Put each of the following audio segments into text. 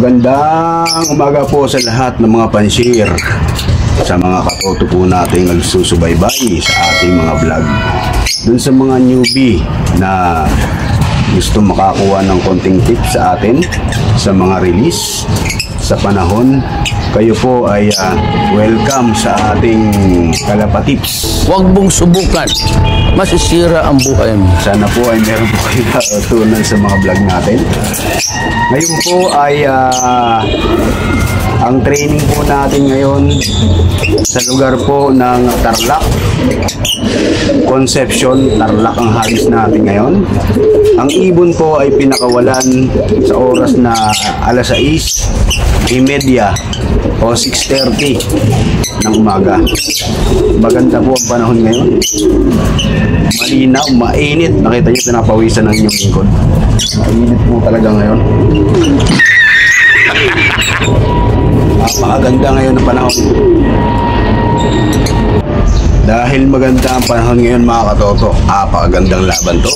Magandang umaga po sa lahat ng mga pansyir, sa mga katoto po nating nagsusubaybay sa ating mga vlog. Dun sa mga newbie na gusto makakuha ng konting tips sa atin sa mga release sa panahon, kayo po ay welcome sa ating Kalapatips. Huwag mong subukan, masisira ang buhay mo. Sana po ay meron po kayo natutunan sa mga vlog natin. Ngayon po ay ang training po natin ngayon sa lugar po ng Tarlac, Concepcion, Tarlac ang halis natin ngayon. Ang ibon po ay pinakawalan sa oras na alas 6:30 o 6:30 ng umaga. Maganda po ang panahon ngayon. Malinaw, mainit. Nakita niyo, pinapawisan ng inyong lingkod. Mainit po talaga ngayon. Napakaganda ngayon ng panahon. Dahil maganda ang panahon ngayon, mga katoto, napakagandang laban to.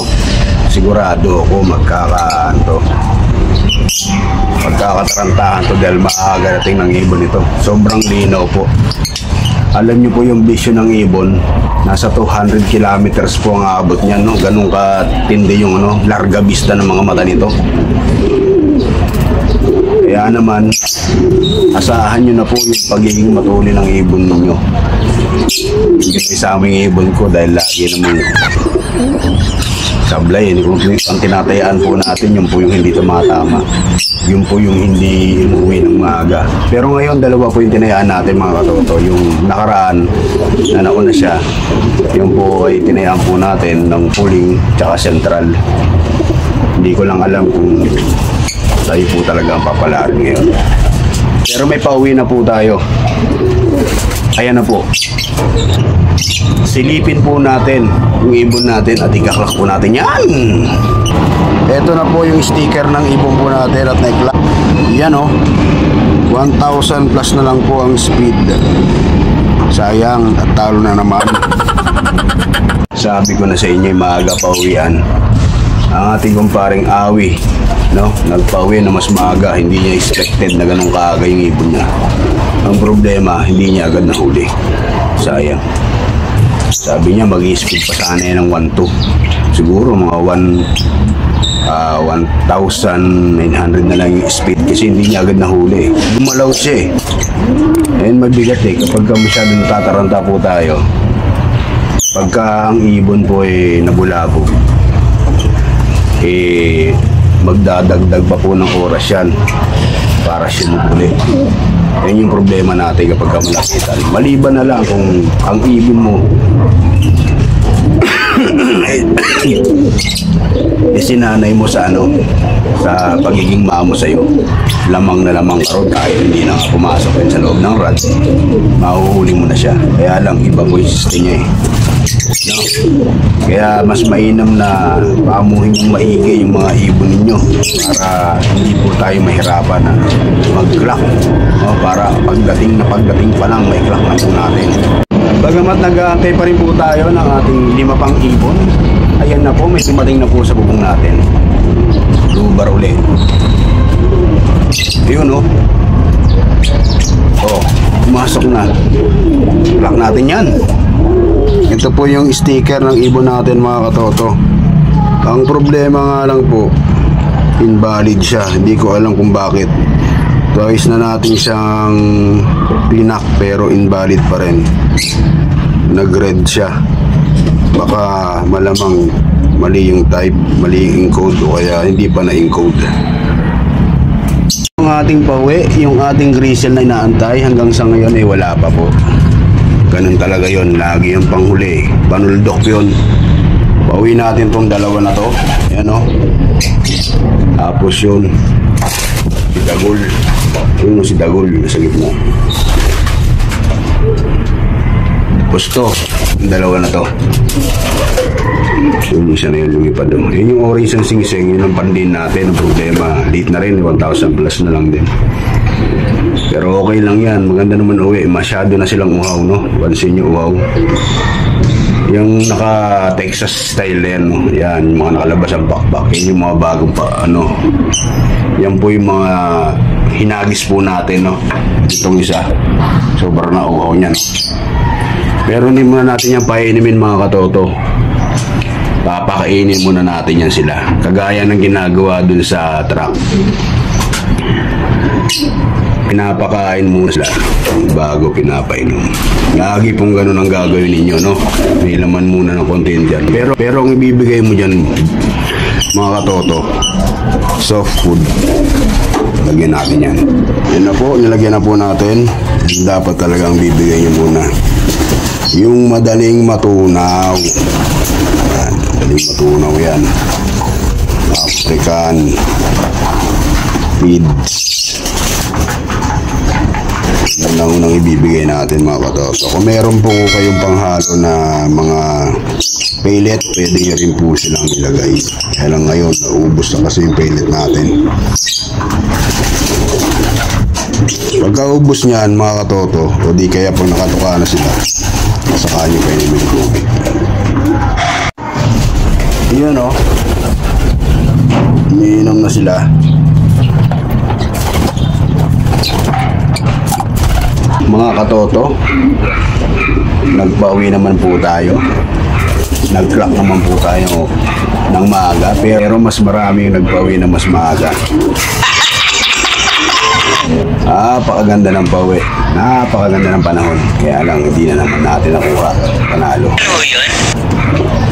Sigurado ako magkakatarantahan to dahil maaga dating ng ibon ito. Sobrang linaw po. Alam niyo po yung vision ng ibon, nasa 200 kilometers po ang aabot niya, no? Ganun katindi yung larga vista ng mga mata nito. Kaya naman, asahan nyo na po yung pagiging matuli ng ibon ninyo. Hindi may saming ibon ko dahil lagi naman sablay. Kung ang tinatayaan po natin, yun po yung hindi tumatama. Yun po yung hindi umuwi ng maaga. Pero ngayon, dalawa po yung tinayaan natin, mga katoto. Yung nakaraan na nauna siya, yun po ay tinayaan po natin ng Puling tsaka Central. Hindi ko lang alam kung tayo po talaga ang papalarin ngayon. Pero may pauwi na po tayo. Ayan na po. Silipin po natin yung ibon natin at ikaklak po natin yan. Ito na po yung sticker ng ibon po natin at naiklak. Yan o. 1,000 plus na lang po ang speed. Sayang at talo na naman. Sabi ko na sa inyo, maaga pauwian ang ating kumparing Awi, no? Nagpauwi na mas maaga, hindi niya expected na ganun kaaga yung ibon niya. Ang problema, hindi niya agad nahuli. Sayang. Sabi niya mag-i-speed pa sana yan ng 1,2. Siguro mga 1,900 na lang yung speed kasi hindi niya agad nahuli. Gumalaw siya eh. Ayun, mabigat eh. Kapag masyado natataranta po tayo, pagka ang ibon po ay nabulabog, magdadagdag pa po ng oras yan para siya muli. Yan yung problema natin kapag malapitan. Maliban na lang kung ang ibon mo sinanay mo sa sa pagiging mamo sa'yo, lamang na lamang ka ron kahit hindi na pumasok yun sa loob ng rad, mahuhuli mo na siya. Kaya lang iba po yung system niya eh, no? Kaya mas mainam na paamuhin yung maigi yung mga ibon ninyo para hindi po tayo mahirapan na mag-clock, no? Para pagdating pa lang may clock na po natin. Bagamat nag-aantay pa rin po tayo ng ating 5 pang ibon, ayan na po, may dumating na po sa bubong natin. Lubar uli. Yun o. Pumasok na. Clock natin yan. Ito po yung sticker ng ibon natin, mga katoto. Ang problema nga lang po, invalid siya. Hindi ko alam kung bakit. Twice na natin siyang pinak pero invalid pa rin. Nag-red siya. Baka malamang mali yung type, mali yung encode o kaya hindi pa na-encode. Yung ating pauwi, yung ating grisel na inaantay hanggang sa ngayon ay wala pa po. Ganun talaga yon, lagi yung panghuli. Banuldok yun. Pauwi natin tong dalawa na to. Ayan o. Tapos yun, si Dagol. Yun si Dagol, yung nasa gitna. Gusto, yung dalawa na to. Yung isa na yun, lumipad doon. Yun yung orange ng singsing, yun ang pandin natin. Ang problema, late na rin, 1,000 plus na lang din. Pero okay lang yan, maganda naman uwi. Masyado na silang uhaw, no? Pansin nyo, uhaw. Yung naka-Texas style yan, no? Yan, yung mga nakalabas ang backpack. Yan yung mga bagong pa, yan po yung mga hinagis po natin, no? Itong isa. Sobrang nauhaw niya, no? Pero hindi muna natin yan painimin, mga katoto. Papakainin muna natin yan sila. Kagaya ng ginagawa dun sa truck. Pinapakain muna sila bago pinapainom. Lagi pong ganun ang gagawin ninyo, no? May laman muna ng content dyan. Pero ang ibibigay mo dyan, mga katoto, soft food. Lagyan natin yan. Yan na po, nilagyan na po natin. Dapat talagang bibigay nyo muna yung madaling matunaw. Yan, madaling matunaw yan. African feeds. Yan lang unang ibibigay natin, mga katoto. Kung meron po kayong panghalo na mga pellet, pwede nyo rin po silang ilagay. Kaya lang ngayon, naubos na kasi yung pellet natin. Pagkaubos niyan, mga katoto, o di kaya pag nakatuka na sila, saka nyo kayo namin yung tubig. Yan, o. Umiinom na sila. Mga katoto, nagpauwi naman po tayo. Nag-clock naman po tayo ng maaga, pero mas marami yung nagpauwi na mas maaga. Napakaganda ng pauwi. Napakaganda ng panahon. Kaya lang, hindi na naman natin nakuha. Panalo.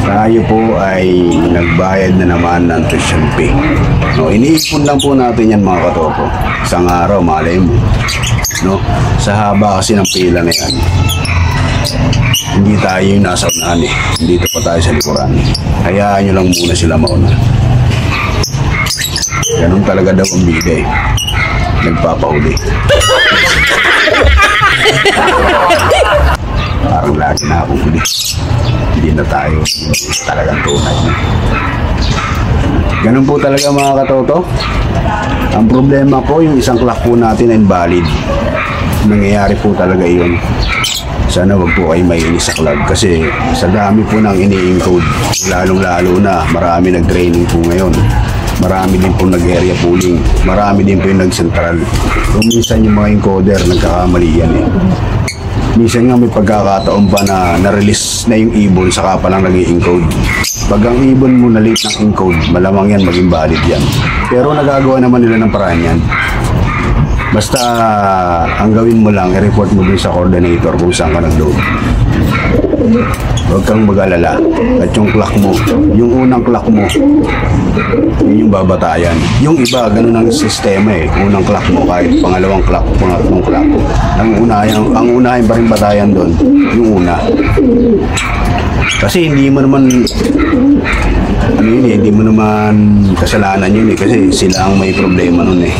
Tayo po ay nagbayad na naman ng tuition fee. No, iniipon lang po natin yan, mga katoto. Isang araw, malay mo. No? Sa haba kasi ng pila na yan, hindi tayo yung nasa unahan eh. Dito pa tayo sa likuran. Hayaan nyo lang muna sila mauna. Ganun talaga daw ang bigay. Nagpapahuli. Parang lagi na akong huli. Hindi na tayo talagang tunay na. Ganun po talaga, mga katoto. Ang problema po, yung isang clock po natin ay invalid. Nangyayari po talaga yun. Sana wag po kayo mainis sa club kasi sa dami po ng ini-encode, lalong-lalo na marami nag-training po ngayon. Marami din po nag-area pooling. Marami din po yung nag-central. So, minsan yung mga encoder nagkakamali yan eh. Minsan nga may pagkakataon pa na na-release na yung ibon saka pa lang nag-i-encode. Pag ang ibon mo na late ng encode, malamang yan maging valid yan. Pero nagagawa naman nila ng paraan yan. Basta ang gawin mo lang, i-report mo dun sa coordinator kung saan ka nag-load. Huwag kang mag-alala. At yung clock mo, yung unang clock mo, yun yung babatayan. Yung iba, ganun ang sistema eh. Unang clock mo, kahit pangalawang clock, pangatlong clock. Ang unahin pa rin batayan doon, yung una. Kasi hindi mo naman, hindi mo naman kasalanan yun eh. Kasi sila ang may problema nun eh.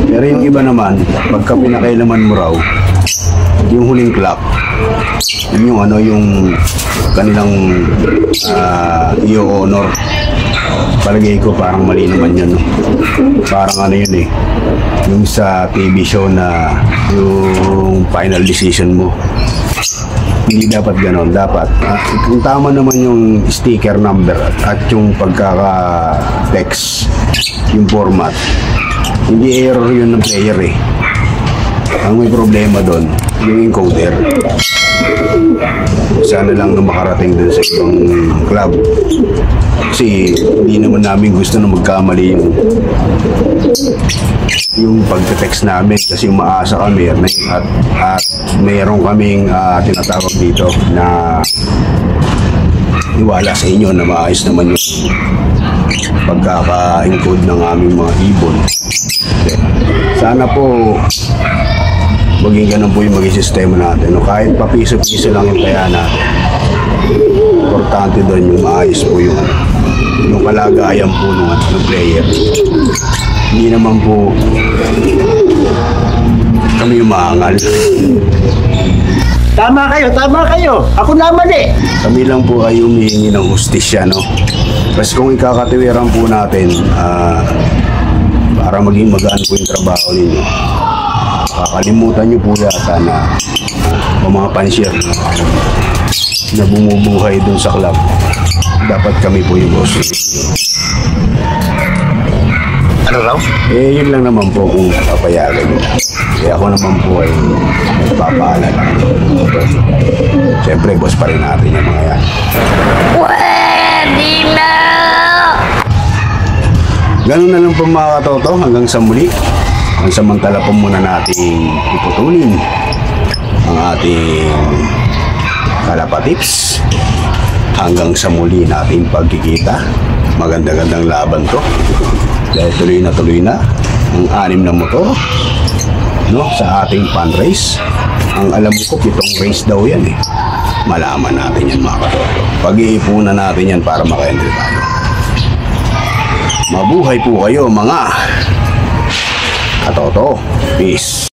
Pero yung iba naman, pagka pinakailaman mo raw, yung huling clock, yung yung kanilang i-honor. Palagay ko parang mali naman yun, no? Parang yun eh, yung sa TV show na yung final decision mo. Hindi dapat ganon. Dapat kung tama naman yung sticker number at yung pagkaka-text, yung format, hindi error yun ng player eh. Ang may problema doon, yung encoder. Sana lang na makarating dun sa ibang club. Kasi hindi naman namin gusto na magkamali yung pagte-text namin. Kasi umaasa kami at mayroon kaming tinatawag dito na iwala sa inyo na maayos naman yung pagkaka-encode ng aming mga ibon. Sana po maging ganun po yung maging sistema natin. No? Kahit papiso-piso lang yung kaya natin. Importante doon yung maayos po yung kalagayan po ng player. Hindi naman po kami umaangal. Tama kayo. Ako naman eh. Kami lang po ay humihingi ng hustisya, no? Kasi kung ikakatiwiran po natin, para maging magaan po yung trabaho ninyo, kakalimutan nyo po yata na mga pansyer na bumubuhay dun sa club. Dapat kami po yung boss. Ano raw? Eh, yun lang naman po kung papayagan nyo. Eh, ako naman po ay nagpapaalala. Siyempre, boss pa rin natin yung mga yan. Pwede na! Ganun na lang po mga katoto, hanggang sa muli. Ang samantala po muna nating iputulin ang ating kalapatips. Hanggang sa muli nating pagkikita. Maganda-gandang laban to. Dahil tuloy na ang 6 na motor, no, sa ating fan race. Ang alam ko, 7 race daw yan eh. Malaman natin yan mga katoto. Pag-iipunan natin yan para maka-entry tayo. Mabuhay po kayo mga katoto. Peace.